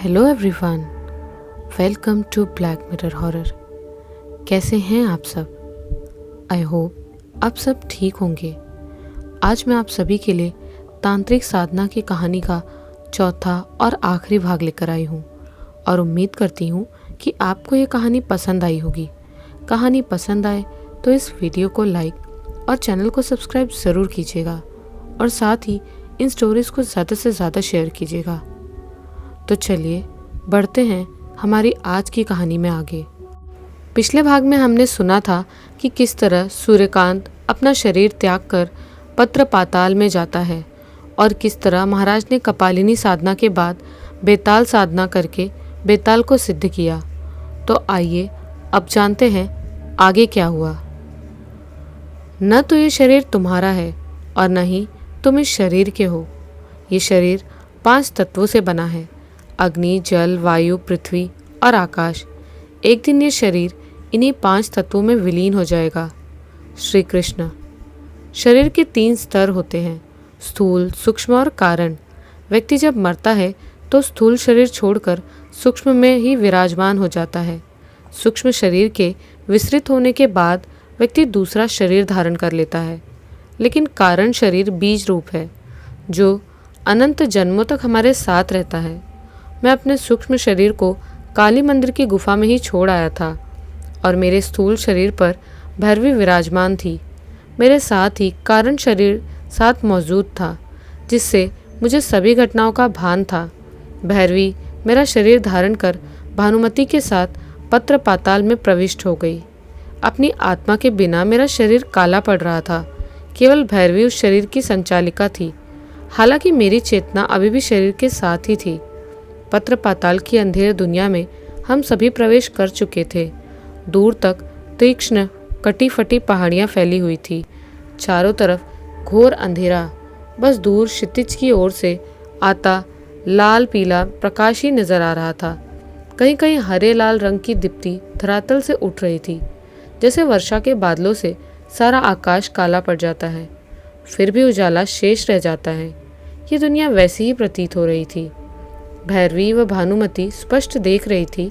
Hello everyone, welcome to Black Mirror horror. कैसे हैं आप सब? आई होप आप सब ठीक होंगे। आज मैं आप सभी के लिए तांत्रिक साधना की कहानी का चौथा और आखिरी भाग लेकर आई हूँ और उम्मीद करती हूँ कि आपको ये कहानी पसंद आई होगी। कहानी पसंद आए तो इस वीडियो को लाइक और चैनल को सब्सक्राइब ज़रूर कीजिएगा और साथ ही इन स्टोरीज़ को ज़्यादा से ज़्यादा शेयर कीजिएगा। तो चलिए बढ़ते हैं हमारी आज की कहानी में आगे। पिछले भाग में हमने सुना था कि किस तरह सूर्यकांत अपना शरीर त्याग कर पत्र पाताल में जाता है और किस तरह महाराज ने कपालिनी साधना के बाद बेताल साधना करके बेताल को सिद्ध किया। तो आइए अब जानते हैं आगे क्या हुआ। न तो ये शरीर तुम्हारा है और न ही तुम इस शरीर के हो। ये शरीर 5 तत्वों से बना है: अग्नि, जल, वायु, पृथ्वी और आकाश। एक दिन ये शरीर इन्हीं 5 तत्वों में विलीन हो जाएगा। श्री कृष्ण। शरीर के 3 स्तर होते हैं: स्थूल, सूक्ष्म और कारण। व्यक्ति जब मरता है तो स्थूल शरीर छोड़कर सूक्ष्म में ही विराजमान हो जाता है। सूक्ष्म शरीर के विस्तृत होने के बाद व्यक्ति दूसरा शरीर धारण कर लेता है। लेकिन कारण शरीर बीज रूप है जो अनंत जन्मों तक हमारे साथ रहता है। मैं अपने सूक्ष्म शरीर को काली मंदिर की गुफा में ही छोड़ आया था और मेरे स्थूल शरीर पर भैरवी विराजमान थी। मेरे साथ ही कारण शरीर साथ मौजूद था जिससे मुझे सभी घटनाओं का भान था। भैरवी मेरा शरीर धारण कर भानुमति के साथ पत्र पाताल में प्रविष्ट हो गई। अपनी आत्मा के बिना मेरा शरीर काला पड़ रहा था। केवल भैरवी उस शरीर की संचालिका थी। हालांकि मेरी चेतना अभी भी शरीर के साथ ही थी। पत्र पाताल की अंधेर दुनिया में हम सभी प्रवेश कर चुके थे। दूर तक तीक्ष्ण कटी फटी पहाड़ियाँ फैली हुई थी। चारों तरफ घोर अंधेरा। बस दूर क्षितिज की ओर से आता लाल पीला प्रकाश ही नजर आ रहा था। कहीं कहीं हरे लाल रंग की दीप्ति धरातल से उठ रही थी, जैसे वर्षा के बादलों से सारा आकाश काला पड़ जाता है फिर भी उजाला शेष रह जाता है। ये दुनिया वैसी ही प्रतीत हो रही थी। भैरवी व भानुमति स्पष्ट देख रही थी,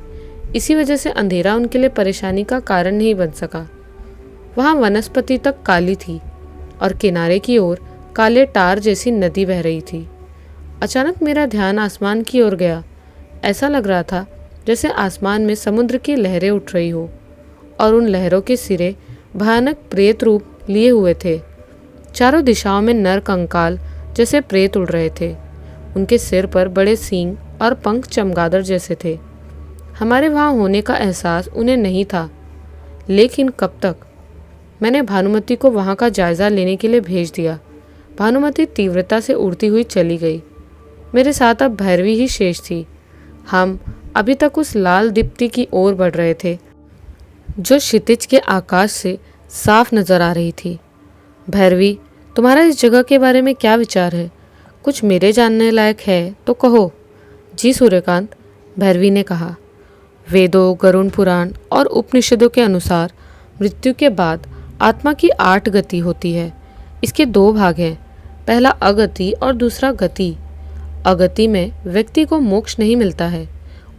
इसी वजह से अंधेरा उनके लिए परेशानी का कारण नहीं बन सका। वहाँ वनस्पति तक काली थी और किनारे की ओर काले टार जैसी नदी बह रही थी। अचानक मेरा ध्यान आसमान की ओर गया। ऐसा लग रहा था जैसे आसमान में समुद्र की लहरें उठ रही हो और उन लहरों के सिरे भयानक प्रेत रूप लिए हुए थे। चारों दिशाओं में नर कंकाल जैसे प्रेत उड़ रहे थे। उनके सिर पर बड़े सींग और पंख चमगादड़ जैसे थे। हमारे वहाँ होने का एहसास उन्हें नहीं था। लेकिन कब तक? मैंने भानुमति को वहाँ का जायज़ा लेने के लिए भेज दिया। भानुमति तीव्रता से उड़ती हुई चली गई। मेरे साथ अब भैरवी ही शेष थी। हम अभी तक उस लाल दीप्ति की ओर बढ़ रहे थे जो क्षितिज के आकाश से साफ नजर आ रही थी। भैरवी, तुम्हारा इस जगह के बारे में क्या विचार है? कुछ मेरे जानने लायक है तो कहो। जी सूर्यकांत, भैरवी ने कहा। वेदों, गरुड़ पुराण और उपनिषदों के अनुसार मृत्यु के बाद आत्मा की 8 गति होती है। इसके 2 भाग हैं, पहला अगति और दूसरा गति। अगति में व्यक्ति को मोक्ष नहीं मिलता है,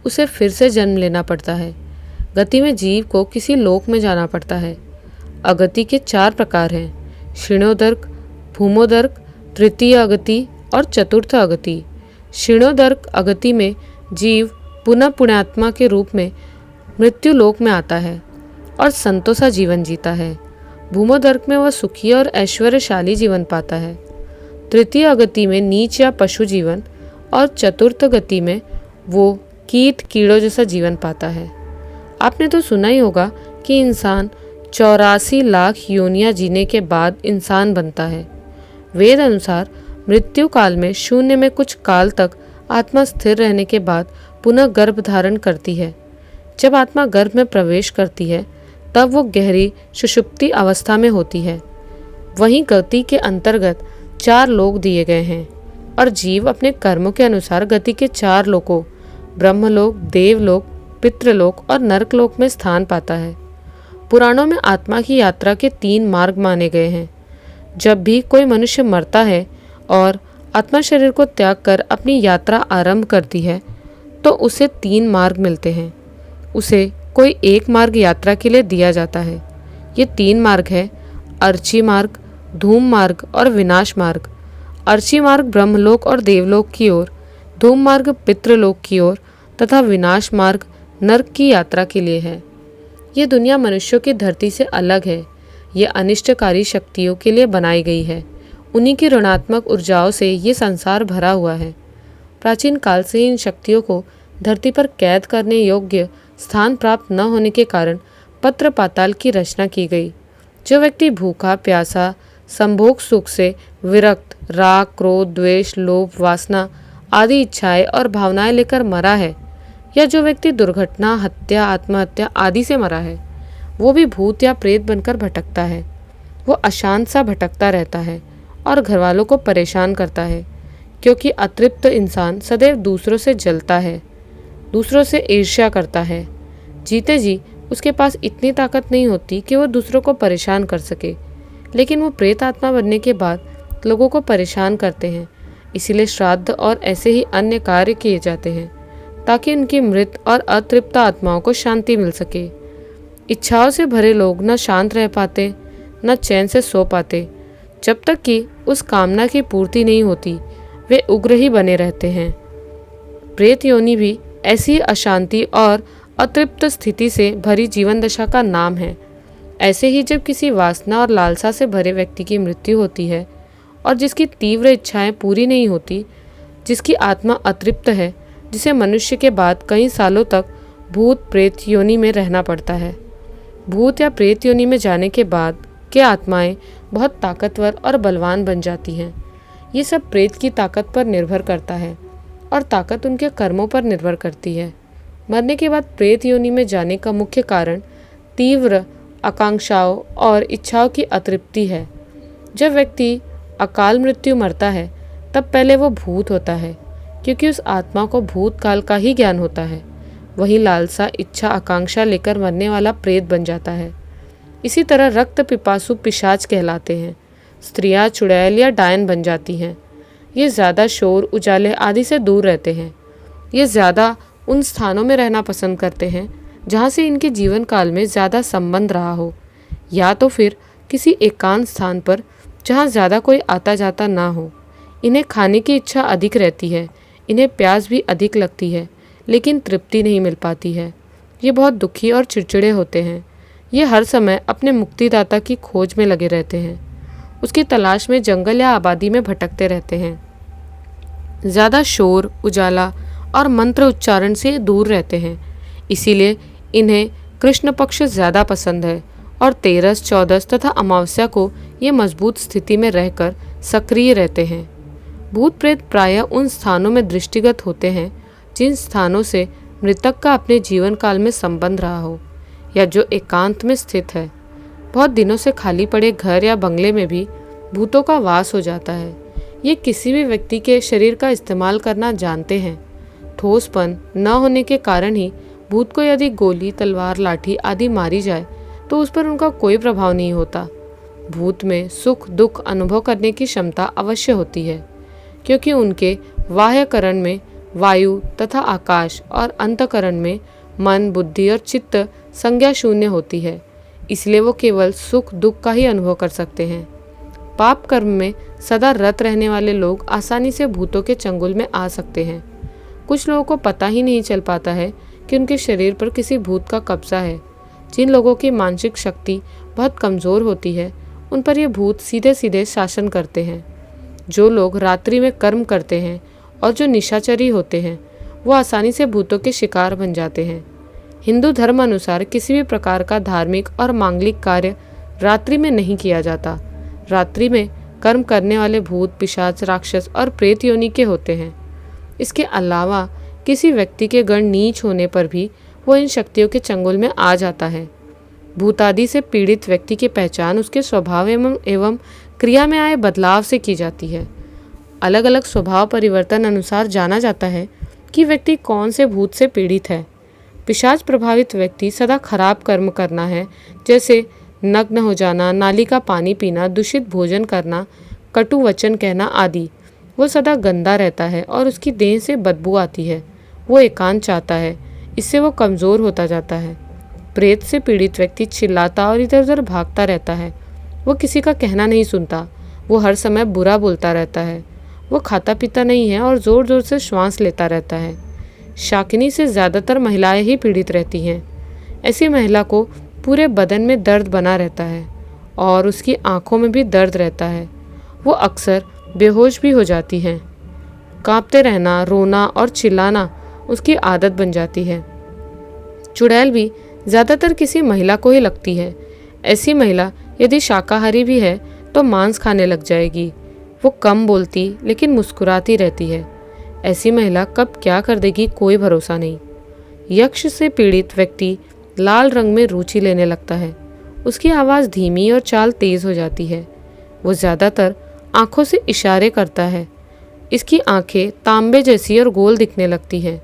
उसे फिर से जन्म लेना पड़ता है। गति में जीव को किसी लोक में जाना पड़ता है। अगति के 4 प्रकार हैं: क्षीणोदर्क, भूमोदर्क, तृतीय अगति और चतुर्थ अगति। क्षीणोदर्क अगति में जीव पुनः पुण्यात्मा के रूप में मृत्यु लोक में आता है और संतों सा जीवन जीता है। भूमोदर्क में वह सुखी और ऐश्वर्यशाली जीवन पाता है। तृतीय अगति में नीच या पशु जीवन और चतुर्थ गति में वो कीट कीड़ों जैसा जीवन पाता है। आपने तो सुना ही होगा कि इंसान 84 लाख योनियां जीने के बाद इंसान बनता है। वेद अनुसार मृत्यु काल में शून्य में कुछ काल तक आत्मा स्थिर रहने के बाद पुनः गर्भ धारण करती है। जब आत्मा गर्भ में प्रवेश करती है तब वो गहरी सुषुप्ति अवस्था में होती है। वहीं गति के अंतर्गत 4 लोक दिए गए हैं और जीव अपने कर्मों के अनुसार गति के 4 लोकों ब्रह्मलोक, देवलोक, पितृलोक और नरकलोक में स्थान पाता है। पुराणों में आत्मा की यात्रा के 3 मार्ग माने गए हैं। जब भी कोई मनुष्य मरता है और आत्मा शरीर को त्याग कर अपनी यात्रा आरंभ करती है तो उसे 3 मार्ग मिलते हैं। उसे कोई एक मार्ग यात्रा के लिए दिया जाता है। ये 3 मार्ग है: अर्ची मार्ग, धूम मार्ग और विनाश मार्ग। अर्ची मार्ग ब्रह्मलोक और देवलोक की ओर, धूम मार्ग पितृलोक की ओर तथा विनाश मार्ग नर्क की यात्रा के लिए है। ये दुनिया मनुष्यों की धरती से अलग है। ये अनिष्टकारी शक्तियों के लिए बनाई गई है। उन्हीं की ऋणात्मक ऊर्जाओं से ये संसार भरा हुआ है। प्राचीन काल से ही इन शक्तियों को धरती पर कैद करने योग्य स्थान प्राप्त न होने के कारण पत्र पाताल की रचना की गई। जो व्यक्ति भूखा प्यासा, संभोग सुख से विरक्त, राग क्रोध द्वेष लोभ वासना आदि इच्छाएं और भावनाएं लेकर मरा है, या जो व्यक्ति दुर्घटना हत्या आत्महत्या आदि से मरा है, वो भी भूत या प्रेत बनकर भटकता है। वो अशांत सा भटकता रहता है और घरवालों को परेशान करता है, क्योंकि अतृप्त इंसान सदैव दूसरों से जलता है, दूसरों से ईर्ष्या करता है। जीते जी उसके पास इतनी ताकत नहीं होती कि वो दूसरों को परेशान कर सके, लेकिन वो प्रेत आत्मा बनने के बाद लोगों को परेशान करते हैं। इसीलिए श्राद्ध और ऐसे ही अन्य कार्य किए जाते हैं ताकि उनकी मृत और अतृप्त आत्माओं को शांति मिल सके। इच्छाओं से भरे लोग न शांत रह पाते न चैन से सो पाते। जब तक कि उस कामना की पूर्ति नहीं होती, वे उग्र ही बने रहते हैं। प्रेत योनि भी ऐसी अशांति और अतृप्त स्थिति से भरी जीवन दशा का नाम है। ऐसे ही जब किसी वासना और लालसा से भरे व्यक्ति की मृत्यु होती है और जिसकी तीव्र इच्छाएं पूरी नहीं होती, जिसकी आत्मा अतृप्त है, जिसे मनुष्य के बाद कई सालों तक भूत प्रेत योनि में रहना पड़ता है। भूत या प्रेत योनि में जाने के बाद के आत्माएं बहुत ताकतवर और बलवान बन जाती हैं। ये सब प्रेत की ताकत पर निर्भर करता है और ताकत उनके कर्मों पर निर्भर करती है। मरने के बाद प्रेत योनि में जाने का मुख्य कारण तीव्र आकांक्षाओं और इच्छाओं की अतृप्ति है। जब व्यक्ति अकाल मृत्यु मरता है, तब पहले वो भूत होता है, क्योंकि उस आत्मा को भूतकाल का ही ज्ञान होता है। वही लालसा इच्छा आकांक्षा लेकर मरने वाला प्रेत बन जाता है। इसी तरह रक्त पिपासु पिशाच कहलाते हैं। स्त्रियां चुड़ैल या डायन बन जाती हैं। ये ज़्यादा शोर उजाले आदि से दूर रहते हैं। ये ज़्यादा उन स्थानों में रहना पसंद करते हैं जहाँ से इनके जीवन काल में ज़्यादा संबंध रहा हो, या तो फिर किसी एकांत स्थान पर जहाँ ज़्यादा कोई आता जाता ना हो। इन्हें खाने की इच्छा अधिक रहती है, इन्हें प्यास भी अधिक लगती है, लेकिन तृप्ति नहीं मिल पाती है। ये बहुत दुखी और चिड़चिड़े होते हैं। ये हर समय अपने मुक्तिदाता की खोज में लगे रहते हैं, उसकी तलाश में जंगल या आबादी में भटकते रहते हैं। ज़्यादा शोर उजाला और मंत्र उच्चारण से दूर रहते हैं। इसीलिए इन्हें कृष्ण पक्ष ज़्यादा पसंद है और 13, 14 तथा अमावस्या को ये मजबूत स्थिति में रहकर सक्रिय रहते हैं। भूत प्रेत प्रायः उन स्थानों में दृष्टिगत होते हैं जिन स्थानों से मृतक का अपने जीवन काल में संबंध रहा हो, या जो एकांत में स्थित है। बहुत दिनों से खाली पड़े घर या बंगले में भी भूतों का वास हो जाता है। ये किसी भी व्यक्ति के शरीर का इस्तेमाल करना जानते हैं। ठोसपन न होने के कारण ही भूत को यदि गोली तलवार लाठी आदि मारी जाए तो उस पर उनका कोई प्रभाव नहीं होता। भूत में सुख दुख अनुभव करने की क्षमता अवश्य होती है, क्योंकि उनके बाह्यकरण में वायु तथा आकाश और अंतकरण में मन बुद्धि और चित्त संज्ञा शून्य होती है। इसलिए वो केवल सुख दुख का ही अनुभव कर सकते हैं। पाप कर्म में सदा रत रहने वाले लोग आसानी से भूतों के चंगुल में आ सकते हैं। कुछ लोगों को पता ही नहीं चल पाता है कि उनके शरीर पर किसी भूत का कब्जा है। जिन लोगों की मानसिक शक्ति बहुत कमज़ोर होती है, उन पर ये भूत सीधे सीधे शासन करते हैं। जो लोग रात्रि में कर्म करते हैं और जो निशाचरी होते हैं, वो आसानी से भूतों के शिकार बन जाते हैं। हिंदू धर्म अनुसार किसी भी प्रकार का धार्मिक और मांगलिक कार्य रात्रि में नहीं किया जाता। रात्रि में कर्म करने वाले भूत पिशाच राक्षस और प्रेत योनि के होते हैं। इसके अलावा किसी व्यक्ति के गण नीच होने पर भी वो इन शक्तियों के चंगुल में आ जाता है। भूतादि से पीड़ित व्यक्ति की पहचान उसके स्वभाव एवं क्रिया में आए बदलाव से की जाती है। अलग अलग स्वभाव परिवर्तन अनुसार जाना जाता है कि व्यक्ति कौन से भूत से पीड़ित है। पिशाच प्रभावित व्यक्ति सदा खराब कर्म करना है, जैसे नग्न हो जाना, नाली का पानी पीना, दूषित भोजन करना, कटु वचन कहना आदि। वो सदा गंदा रहता है और उसकी देह से बदबू आती है। वो एकांत चाहता है, इससे वो कमज़ोर होता जाता है। प्रेत से पीड़ित व्यक्ति चिल्लाता और इधर उधर भागता रहता है। वो किसी का कहना नहीं सुनता, वो हर समय बुरा बोलता रहता है। वो खाता पीता नहीं है और ज़ोर ज़ोर से श्वास लेता रहता है। शाकिनी से ज़्यादातर महिलाएं ही पीड़ित रहती हैं। ऐसी महिला को पूरे बदन में दर्द बना रहता है और उसकी आंखों में भी दर्द रहता है। वो अक्सर बेहोश भी हो जाती हैं। कांपते रहना, रोना और चिल्लाना उसकी आदत बन जाती है। चुड़ैल भी ज़्यादातर किसी महिला को ही लगती है। ऐसी महिला यदि शाकाहारी भी है तो मांस खाने लग जाएगी। वो कम बोलती लेकिन मुस्कुराती रहती है। ऐसी महिला कब क्या कर देगी कोई भरोसा नहीं। यक्ष से पीड़ित व्यक्ति लाल रंग में रुचि लेने लगता है। उसकी आवाज़ धीमी और चाल तेज हो जाती है। वो ज़्यादातर आंखों से इशारे करता है। इसकी आंखें तांबे जैसी और गोल दिखने लगती हैं।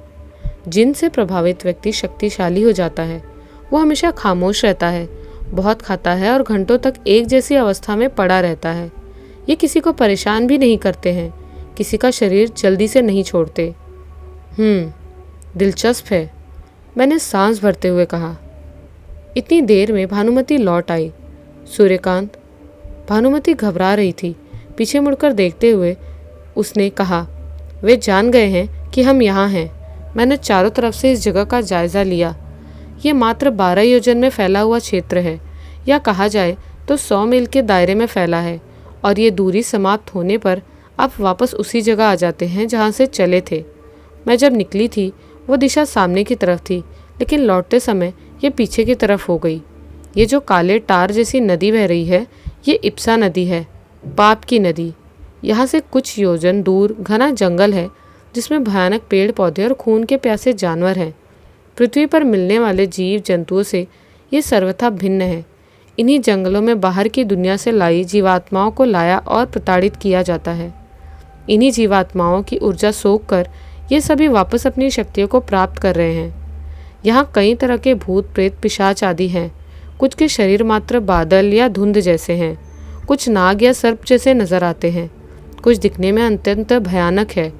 जिन से प्रभावित व्यक्ति शक्तिशाली हो जाता है। वो हमेशा खामोश रहता है, बहुत खाता है और घंटों तक एक जैसी अवस्था में पड़ा रहता है। ये किसी को परेशान भी नहीं करते हैं, किसी का शरीर जल्दी से नहीं छोड़ते। दिलचस्प है, मैंने सांस भरते हुए कहा। इतनी देर में भानुमति लौट आई। सूर्यकांत। भानुमति घबरा रही थी। पीछे मुड़कर देखते हुए उसने कहा, वे जान गए हैं कि हम यहाँ हैं। मैंने चारों तरफ से इस जगह का जायजा लिया। ये मात्र 12 योजन में फैला हुआ क्षेत्र है, या कहा जाए तो 100 मील के दायरे में फैला है, और ये दूरी समाप्त होने पर आप वापस उसी जगह आ जाते हैं जहाँ से चले थे। मैं जब निकली थी वो दिशा सामने की तरफ थी, लेकिन लौटते समय ये पीछे की तरफ हो गई। ये जो काले टार जैसी नदी बह रही है, ये इप्सा नदी है, पाप की नदी। यहाँ से कुछ योजन दूर घना जंगल है जिसमें भयानक पेड़ पौधे और खून के प्यासे जानवर हैं। पृथ्वी पर मिलने वाले जीव जंतुओं से ये सर्वथा भिन्न है। इन्हीं जंगलों में बाहर की दुनिया से लाई जीवात्माओं को लाया और प्रताड़ित किया जाता है। इन्हीं जीवात्माओं की ऊर्जा सोख कर ये सभी वापस अपनी शक्तियों को प्राप्त कर रहे हैं। यहाँ कई तरह के भूत प्रेत पिशाच आदि हैं। कुछ के शरीर मात्र बादल या धुंध जैसे हैं, कुछ नाग या सर्प जैसे नजर आते हैं, कुछ दिखने में अत्यंत भयानक है,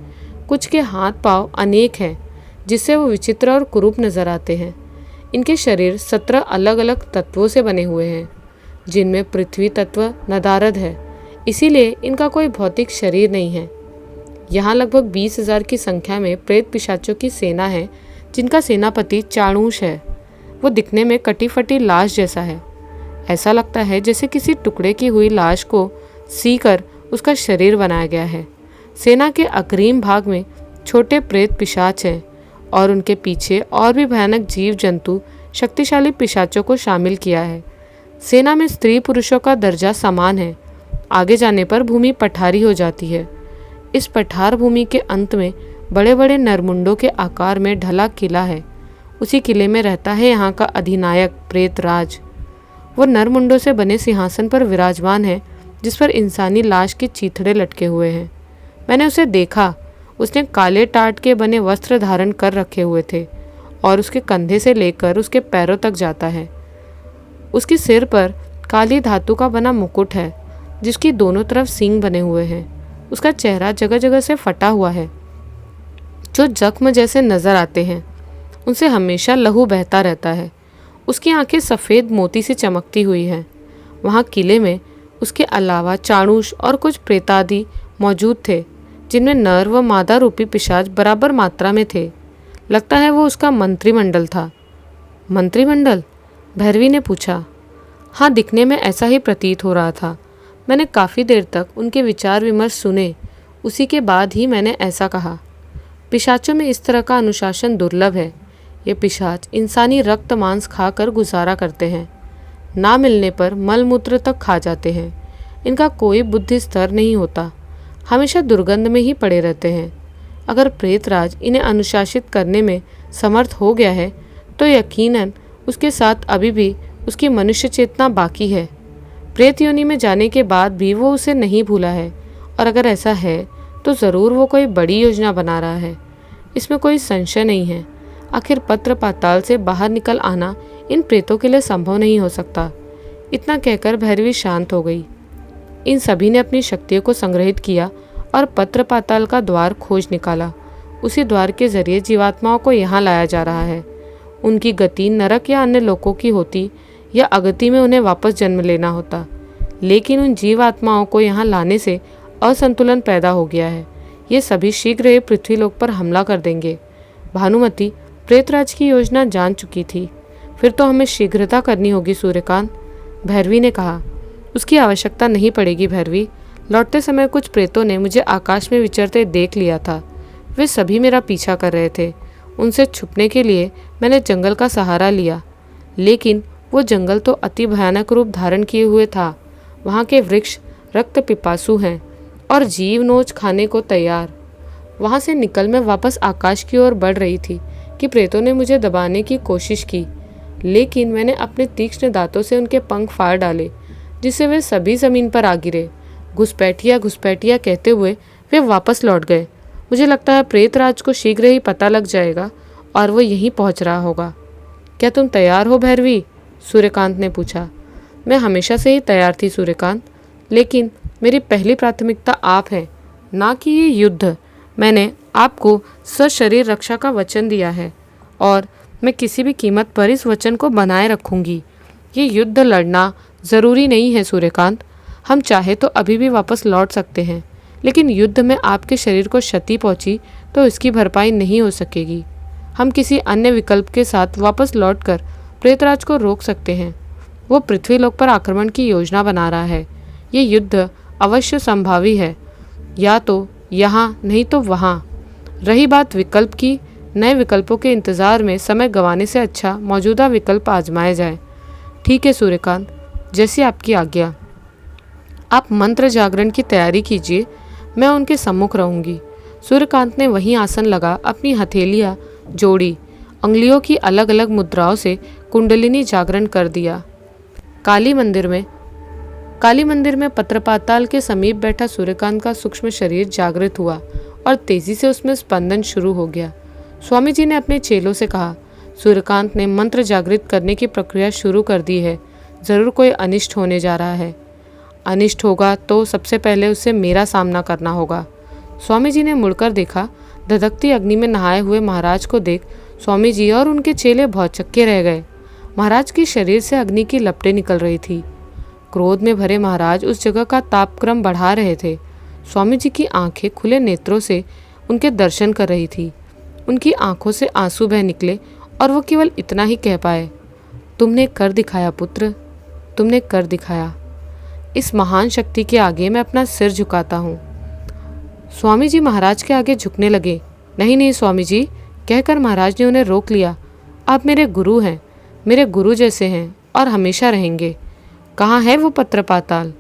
कुछ के हाथ पांव अनेक हैं जिससे वो विचित्र और कुरूप नजर आते हैं। इनके शरीर 17 अलग अलग तत्वों से बने हुए हैं, जिनमें पृथ्वी तत्व नदारद है, इसीलिए इनका कोई भौतिक शरीर नहीं है। यहाँ लगभग 20,000 की संख्या में प्रेत पिशाचों की सेना है, जिनका सेनापति चाणूष है। वो दिखने में कटी फटी लाश जैसा है। ऐसा लगता है जैसे किसी टुकड़े की हुई लाश को सीकर उसका शरीर बनाया गया है। सेना के अग्रिम भाग में छोटे प्रेत पिशाच हैं और उनके पीछे और भी भयानक जीव जंतु शक्तिशाली पिशाचों को शामिल किया है। सेना में स्त्री पुरुषों का दर्जा समान है। आगे जाने पर भूमि पठारी हो जाती है। इस पठार भूमि के अंत में बड़े बड़े नरमुंडों के आकार में ढला किला है। उसी किले में रहता है यहाँ का अधिनायक प्रेतराज। वो नरमुंडों से बने सिंहासन पर विराजमान है, जिस पर इंसानी लाश के चीथड़े लटके हुए हैं। मैंने उसे देखा। उसने काले टाट के बने वस्त्र धारण कर रखे हुए थे और उसके कंधे से लेकर उसके पैरों तक जाता है। उसके सिर पर काली धातु का बना मुकुट है, जिसकी दोनों तरफ सींग बने हुए हैं। उसका चेहरा जगह जगह से फटा हुआ है, जो जख्म जैसे नजर आते हैं। उनसे हमेशा लहू बहता रहता है। उसकी आंखें सफ़ेद मोती से चमकती हुई हैं। वहाँ किले में उसके अलावा चाणूष और कुछ प्रेतादि मौजूद थे, जिनमें नर व मादा रूपी पिशाच बराबर मात्रा में थे। लगता है वो उसका मंत्रिमंडल था। मंत्रिमंडल? भैरवी ने पूछा। हाँ, दिखने में ऐसा ही प्रतीत हो रहा था। मैंने काफ़ी देर तक उनके विचार विमर्श सुने। उसी के बाद ही मैंने ऐसा कहा, पिशाचों में इस तरह का अनुशासन दुर्लभ है। ये पिशाच इंसानी रक्त मांस खाकर गुजारा करते हैं। ना मिलने पर मलमूत्र तक खा जाते हैं। इनका कोई बुद्धि स्तर नहीं होता, हमेशा दुर्गंध में ही पड़े रहते हैं। अगर प्रेतराज इन्हें अनुशासित करने में समर्थ हो गया है तो यकीनन उसके साथ अभी भी उसकी मनुष्य चेतना बाकी है। प्रेत योनि में जाने के बाद भी वो उसे नहीं भूला है, और अगर ऐसा है तो ज़रूर वो कोई बड़ी योजना बना रहा है। इसमें कोई संशय नहीं है। आखिर पत्र पाताल से बाहर निकल आना इन प्रेतों के लिए संभव नहीं हो सकता। इतना कहकर भैरवी शांत हो गई। इन सभी ने अपनी शक्तियों को संग्रहित किया और पत्र पाताल का द्वार खोज निकाला। उसी द्वार के जरिए जीवात्माओं को यहाँ लाया जा रहा है। उनकी गति नरक या अन्य लोकों की होती या अगति में उन्हें वापस जन्म लेना होता, लेकिन उन जीवात्माओं को यहाँ लाने से असंतुलन पैदा हो गया है। ये सभी शीघ्र ही पृथ्वीलोक पर हमला कर देंगे। भानुमति प्रेतराज की योजना जान चुकी थी। फिर तो हमें शीघ्रता करनी होगी सूर्यकांत, भैरवी ने कहा। उसकी आवश्यकता नहीं पड़ेगी भैरवी। लौटते समय कुछ प्रेतों ने मुझे आकाश में विचरते देख लिया था। वे सभी मेरा पीछा कर रहे थे। उनसे छुपने के लिए मैंने जंगल का सहारा लिया, लेकिन वो जंगल तो अति भयानक रूप धारण किए हुए था। वहाँ के वृक्ष रक्त पिपासु हैं और जीव नोच खाने को तैयार। वहाँ से निकल मैं वापस आकाश की ओर बढ़ रही थी कि प्रेतों ने मुझे दबाने की कोशिश की, लेकिन मैंने अपने तीक्ष्ण दांतों से उनके पंख फाड़ डाले, जिससे वे सभी जमीन पर आ गिरे। घुसपैठिया घुसपैठिया कहते हुए वे वापस लौट गए। मुझे लगता है प्रेतराज को शीघ्र ही पता लग जाएगा और वो यहीं पहुंच रहा होगा। क्या तुम तैयार हो भैरवी? सूर्यकांत ने पूछा। मैं हमेशा से ही तैयार थी सूर्यकांत, लेकिन मेरी पहली प्राथमिकता आप हैं, ना कि ये युद्ध। मैंने आपको सशरीर रक्षा का वचन दिया है और मैं किसी भी कीमत पर इस वचन को बनाए रखूंगी। ये युद्ध लड़ना ज़रूरी नहीं है सूर्यकांत। हम चाहे तो अभी भी वापस लौट सकते हैं, लेकिन युद्ध में आपके शरीर को क्षति पहुंची तो इसकी भरपाई नहीं हो सकेगी। हम किसी अन्य विकल्प के साथ वापस लौटकर प्रेतराज को रोक सकते हैं। वो पृथ्वीलोक पर आक्रमण की योजना बना रहा है। ये युद्ध अवश्य संभावी है, या तो यहाँ नहीं तो वहाँ। रही बात विकल्प की, नए विकल्पों के इंतज़ार में समय गंवाने से अच्छा मौजूदा विकल्प आजमाया जाए। ठीक है सूर्यकांत, जैसी आपकी आज्ञा। आप मंत्र जागरण की तैयारी कीजिए, मैं उनके सम्मुख रहूंगी। सूर्यकांत ने वहीं आसन लगा अपनी हथेलियाँ जोड़ी, अंगुलियों की अलग अलग मुद्राओं से कुंडलिनी जागरण कर दिया। काली मंदिर में पत्रपाताल के समीप बैठा सूर्यकांत का सूक्ष्म शरीर जागृत हुआ और तेजी से उसमें स्पंदन शुरू हो गया। स्वामी जी ने अपने चेलों से कहा, सूर्यकांत ने मंत्र जागृत करने की प्रक्रिया शुरू कर दी है। जरूर कोई अनिष्ट होने जा रहा है। अनिष्ट होगा तो सबसे पहले उससे मेरा सामना करना होगा। स्वामी जी ने मुड़कर देखा। धधकती अग्नि में नहाए हुए महाराज को देख स्वामी जी और उनके चेले भौचक्के रह गए। महाराज के शरीर से अग्नि की लपटें निकल रही थी। क्रोध में भरे महाराज उस जगह का तापक्रम बढ़ा रहे थे। स्वामी जी की आंखें खुले नेत्रों से उनके दर्शन कर रही थी। उनकी आंखों से आंसू बह निकले और वो केवल इतना ही कह पाए, तुमने कर दिखाया पुत्र, तुमने कर दिखाया। इस महान शक्ति के आगे मैं अपना सिर झुकाता हूँ। स्वामी जी महाराज के आगे झुकने लगे। नहीं नहीं स्वामी जी, कहकर महाराज ने उन्हें रोक लिया। आप मेरे गुरु हैं, मेरे गुरु जैसे हैं और हमेशा रहेंगे। कहाँ है वो पत्र पाताल?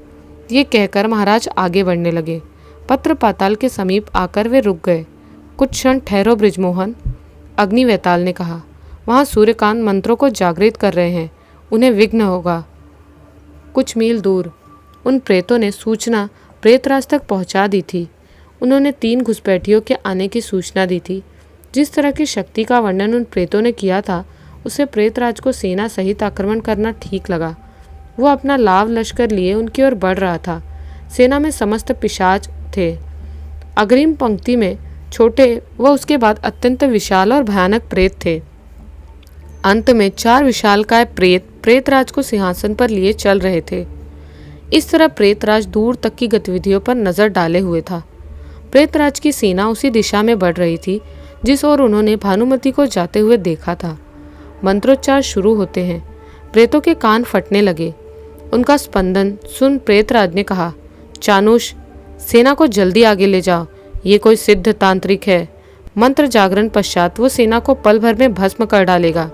ये कहकर महाराज आगे बढ़ने लगे। पत्र पाताल के समीप आकर वे रुक गए। कुछ क्षण ठहरो बृजमोहन, अग्नि वेताल ने कहा। वहाँ सूर्यकांत मंत्रों को जागृत कर रहे हैं, उन्हें विघ्न होगा। कुछ मील दूर उन प्रेतों ने सूचना प्रेतराज तक पहुँचा दी थी। उन्होंने 3 घुसपैठियों के आने की सूचना दी थी। जिस तरह की शक्ति का वर्णन उन प्रेतों ने किया था, उसे प्रेतराज को सेना सहित आक्रमण करना ठीक लगा। वो अपना लाव लश्कर लिए उनकी ओर बढ़ रहा था। सेना में समस्त पिशाच थे। अग्रिम पंक्ति में छोटे व उसके बाद अत्यंत विशाल और भयानक प्रेत थे। अंत में 4 विशालकाय प्रेत प्रेतराज को सिंहासन पर लिए चल रहे थे। इस तरह प्रेतराज दूर तक की गतिविधियों पर नजर डाले हुए था। प्रेतराज की सेना उसी दिशा में बढ़ रही थी जिस ओर उन्होंने भानुमति को जाते हुए देखा था। मंत्रोच्चार शुरू होते हैं। प्रेतों के कान फटने लगे। उनका स्पंदन सुन प्रेतराज ने कहा, चानुष, सेना को जल्दी आगे ले जाओ, ये कोई सिद्ध तांत्रिक है। मंत्र जागरण पश्चात वो सेना को पल भर में भस्म कर डालेगा।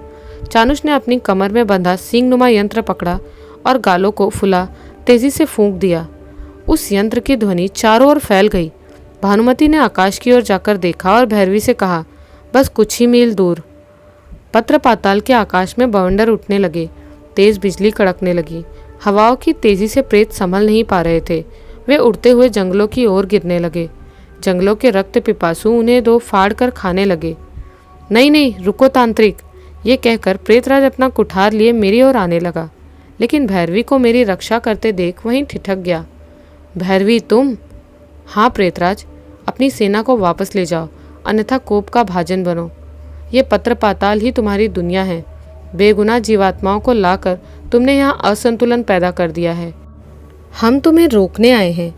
चानुष ने अपनी कमर में बंधा सिंहनुमा यंत्र पकड़ा और गालों को फुला तेजी से फूंक दिया। उस यंत्र की ध्वनि चारों ओर फैल गई। भानुमति ने आकाश की ओर जाकर देखा और भैरवी से कहा, बस कुछ ही मील दूर। पत्र पाताल के आकाश में बवंडर उठने लगे। तेज बिजली कड़कने लगी। हवाओं की तेजी से प्रेत संभल नहीं पा रहे थे। वे उड़ते हुए जंगलों की ओर गिरने लगे। जंगलों के रक्त पिपासु उन्हें 2 फाड़ कर खाने लगे। नहीं नहीं, रुको तांत्रिक, ये कहकर प्रेतराज अपना कुठार लिए मेरी ओर आने लगा, लेकिन भैरवी को मेरी रक्षा करते देख वहीं ठिठक गया। भैरवी तुम? हाँ प्रेतराज, अपनी सेना को वापस ले जाओ। अन्यथा कोप का भाजन बनो। ये पत्र पाताल ही तुम्हारी दुनिया है। बेगुनाह जीवात्माओं को लाकर तुमने यहाँ असंतुलन पैदा कर दिया है। हम तुम्हें रोकने आए हैं।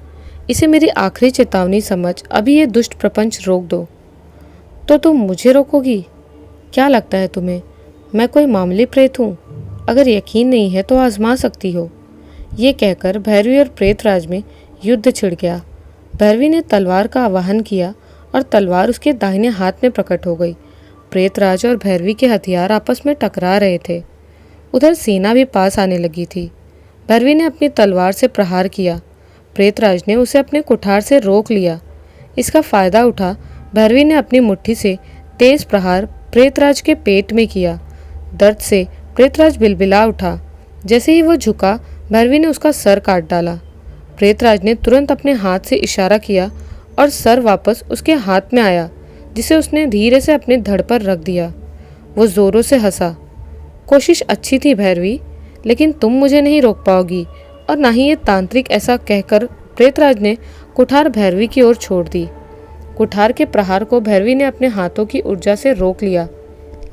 इसे मेरी आखिरी चेतावनी समझ अभी ये दुष्ट प्रपंच रोक दो। तो तुम मुझे रोकोगी? क्या लगता है तुम्हें मैं कोई मामूली प्रेत हूँ? अगर यकीन नहीं है तो आजमा सकती हो। ये कहकर भैरवी और प्रेतराज में युद्ध छिड़ गया। भैरवी ने तलवार का आवाहन किया और तलवार उसके दाहिने हाथ में प्रकट हो गई। प्रेतराज और भैरवी के हथियार आपस में टकरा रहे थे। उधर सेना भी पास आने लगी थी। भैरवी ने अपनी तलवार से प्रहार किया। प्रेतराज ने उसे अपने कुठार से रोक लिया। इसका फायदा उठा भैरवी ने अपनी मुट्ठी से तेज प्रहार प्रेतराज के पेट में किया। दर्द से प्रेतराज बिलबिला उठा। जैसे ही वो झुका, भैरवी ने उसका सर काट डाला। प्रेतराज ने तुरंत अपने हाथ से इशारा किया और सर वापस उसके हाथ में आया, जिसे उसने धीरे से अपने धड़ पर रख दिया। वो जोरों से हंसा। कोशिश अच्छी थी भैरवी, लेकिन तुम मुझे नहीं रोक पाओगी और ना ही ये तांत्रिक, ऐसा कहकर प्रेतराज ने कुठार भैरवी की ओर छोड़ दी। कुठार के प्रहार को भैरवी ने अपने हाथों की ऊर्जा से रोक लिया,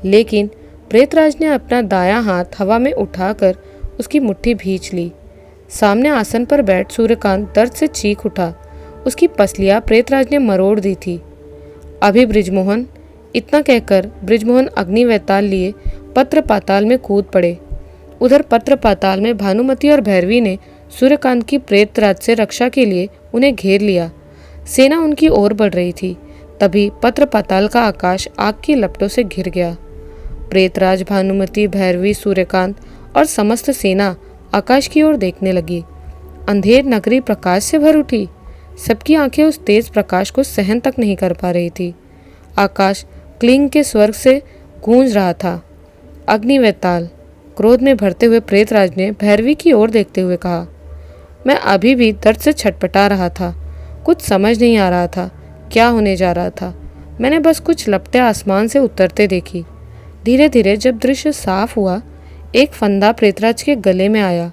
लेकिन प्रेतराज ने अपना दायां हाथ हवा में उठाकर उसकी मुट्ठी भींच ली। सामने आसन पर बैठ सूर्यकांत दर्द से चीख उठा। उसकी पसलियां प्रेतराज ने मरोड़ दी थी। अभी बृजमोहन, इतना कहकर बृजमोहन अग्निवेताल लिए पत्र पाताल में कूद पड़े। उधर पत्र पाताल में भानुमति और भैरवी ने सूर्यकांत की प्रेतराज से रक्षा के लिए उन्हें घेर लिया। सेना उनकी ओर बढ़ रही थी। तभी पत्र पाताल का आकाश आग की लपटों से घिर गया। प्रेतराज, भानुमति, भैरवी, सूर्यकांत और समस्त सेना आकाश की ओर देखने लगी। अंधेर नगरी प्रकाश से भर उठी। सबकी आंखें उस तेज प्रकाश को सहन तक नहीं कर पा रही थी। आकाश क्लिंग के स्वर्ग से गूंज रहा था। अग्निवेताल, क्रोध में भरते हुए प्रेतराज ने भैरवी की ओर देखते हुए कहा, मैं अभी भी दर्द से छटपटा रहा था। कुछ समझ नहीं आ रहा था क्या होने जा रहा था। मैंने बस कुछ लपटें आसमान से उतरते देखी। धीरे धीरे जब दृश्य साफ हुआ, एक फंदा प्रेतराज के गले में आया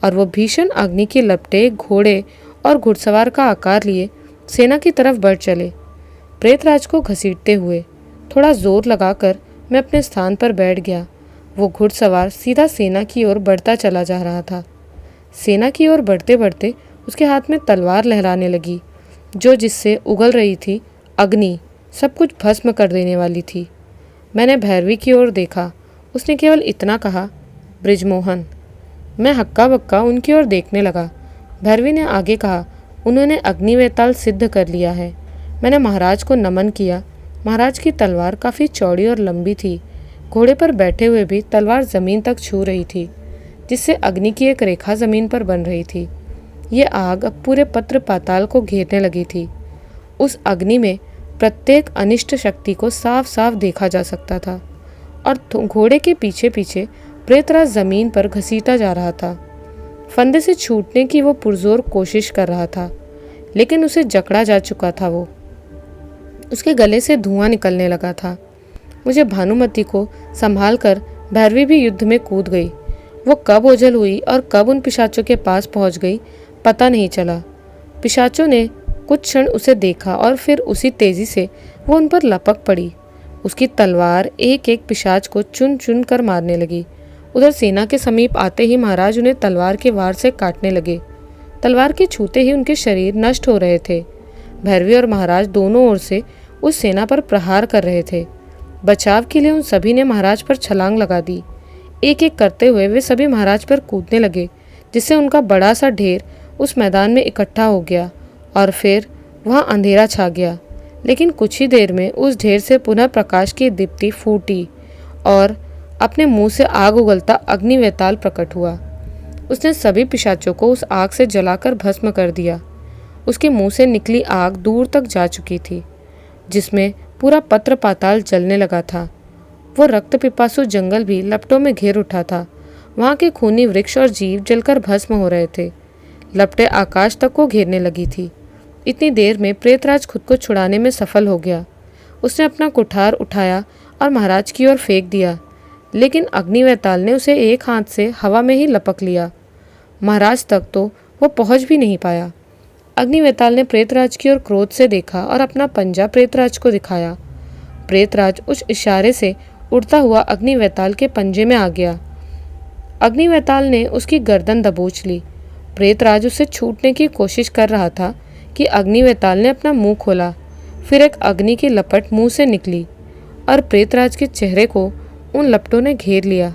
और वो भीषण अग्नि की लपटें घोड़े और घुड़सवार का आकार लिए सेना की तरफ बढ़ चले। प्रेतराज को घसीटते हुए थोड़ा जोर लगाकर मैं अपने स्थान पर बैठ गया। वो घुड़सवार सीधा सेना की ओर बढ़ता चला जा रहा था। सेना की ओर बढ़ते बढ़ते उसके हाथ में तलवार लहराने लगी, जो जिससे उगल रही थी अग्नि सब कुछ भस्म कर देने वाली थी। मैंने भैरवी की ओर देखा। उसने केवल इतना कहा, बृजमोहन। मैं हक्का बक्का उनकी ओर देखने लगा। भैरवी ने आगे कहा, उन्होंने अग्निवेताल सिद्ध कर लिया है। मैंने महाराज को नमन किया। महाराज की तलवार काफ़ी चौड़ी और लंबी थी। घोड़े पर बैठे हुए भी तलवार जमीन तक छू रही थी, जिससे अग्नि की एक रेखा जमीन पर बन रही थी। ये आग अब पूरे पत्र पाताल को घेरने लगी थी। उस अग्नि में प्रत्येक अनिष्ट शक्ति को साफ साफ देखा जा सकता था और घोड़े के पीछे पीछे प्रेतराज जमीन पर घसीटा जा रहा था। फंदे से छूटने की वो पुरजोर कोशिश कर रहा था, लेकिन उसे जकड़ा जा चुका था। वो उसके गले से धुआं निकलने लगा था। मुझे भानुमति को संभाल कर भैरवी भी युद्ध में कूद गई। वो कब ओझल हुई और कब उन पिशाचों के पास पहुंच गई पता नहीं चला। पिशाचों ने कुछ क्षण उसे देखा और फिर उसी तेजी से वो उन पर लपक पड़ी। उसकी तलवार एक एक पिशाच को चुन चुन कर मारने लगी। उधर सेना के समीप आते ही महाराज उन्हें तलवार के वार से काटने लगे। तलवार के छूते ही उनके शरीर नष्ट हो रहे थे। भैरवी और महाराज दोनों ओर से उस सेना पर प्रहार कर रहे थे। बचाव के लिए उन सभी ने महाराज पर छलांग लगा दी। एक एक करते हुए वे सभी महाराज पर कूदने लगे, जिससे उनका बड़ा सा ढेर उस मैदान में इकट्ठा हो गया और फिर वहाँ अंधेरा छा गया। लेकिन कुछ ही देर में उस ढेर से पुनः प्रकाश की दीप्ति फूटी और अपने मुंह से आग उगलता अग्निवेताल प्रकट हुआ। उसने सभी पिशाचों को उस आग से जलाकर भस्म कर दिया। उसके मुंह से निकली आग दूर तक जा चुकी थी, जिसमें पूरा पत्र पाताल जलने लगा था। वो रक्त पिपासु जंगल भी लपटों में घेर उठा था। वहाँ के खूनी वृक्ष और जीव जलकर भस्म हो रहे थे। लपटें आकाश तक को घेरने लगी थी। इतनी देर में प्रेतराज खुद को छुड़ाने में सफल हो गया। उसने अपना कुठार उठाया और महाराज की ओर फेंक दिया, लेकिन अग्निवेताल ने उसे एक हाथ से हवा में ही लपक लिया। महाराज तक तो वो पहुंच भी नहीं पाया। अग्निवेताल ने प्रेतराज की ओर क्रोध से देखा और अपना पंजा प्रेतराज को दिखाया। प्रेतराज उस इशारे से उड़ता हुआ अग्निवेताल के पंजे में आ गया। अग्निवेताल ने उसकी गर्दन दबोच ली। प्रेतराज उसे छूटने की कोशिश कर रहा था कि अग्निवेताल ने अपना मुंह खोला। फिर एक अग्नि की लपट मुंह से निकली और प्रेतराज के चेहरे को उन लपटों ने घेर लिया।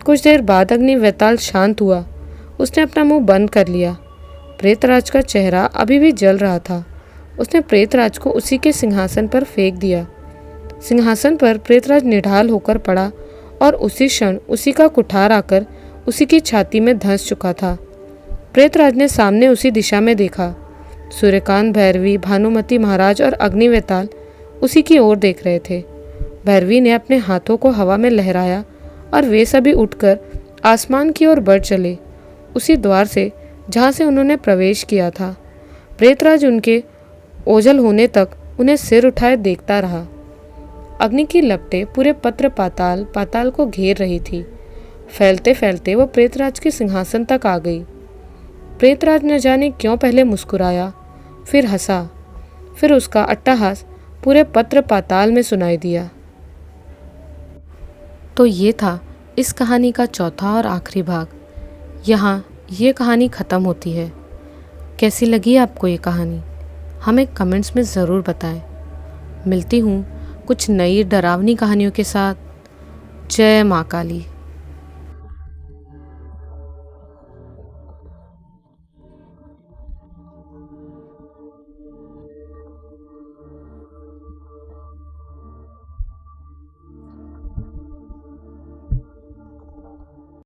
कुछ देर बाद अग्निवेताल शांत हुआ। उसने अपना मुंह बंद कर लिया। प्रेतराज का चेहरा अभी भी जल रहा था। उसने प्रेतराज को उसी के सिंहासन पर फेंक दिया। सिंहासन पर प्रेतराज निढाल होकर पड़ा और उसी क्षण उसी का कुठार आकर उसी की छाती में धंस चुका था। प्रेतराज ने सामने उसी दिशा में देखा। सूर्यकांत, भैरवी, भानुमति महाराज और अग्निवेताल उसी की ओर देख रहे थे। भैरवी ने अपने हाथों को हवा में लहराया और वे सभी उठकर आसमान की ओर बढ़ चले, उसी द्वार से जहाँ से उन्होंने प्रवेश किया था। प्रेतराज उनके ओझल होने तक उन्हें सिर उठाए देखता रहा। अग्नि की लपटें पूरे पत्र पाताल को घेर रही थी। फैलते फैलते वो प्रेतराज के सिंहासन तक आ गई। प्रेतराज न जाने क्यों पहले मुस्कुराया, फिर हंसा, फिर उसका अट्टहास पूरे पत्र पाताल में सुनाई दिया। तो ये था इस कहानी का चौथा और आखिरी भाग। यहाँ ये कहानी ख़त्म होती है। कैसी लगी आपको ये कहानी, हमें कमेंट्स में ज़रूर बताएं। मिलती हूँ कुछ नई डरावनी कहानियों के साथ। जय माँ काली।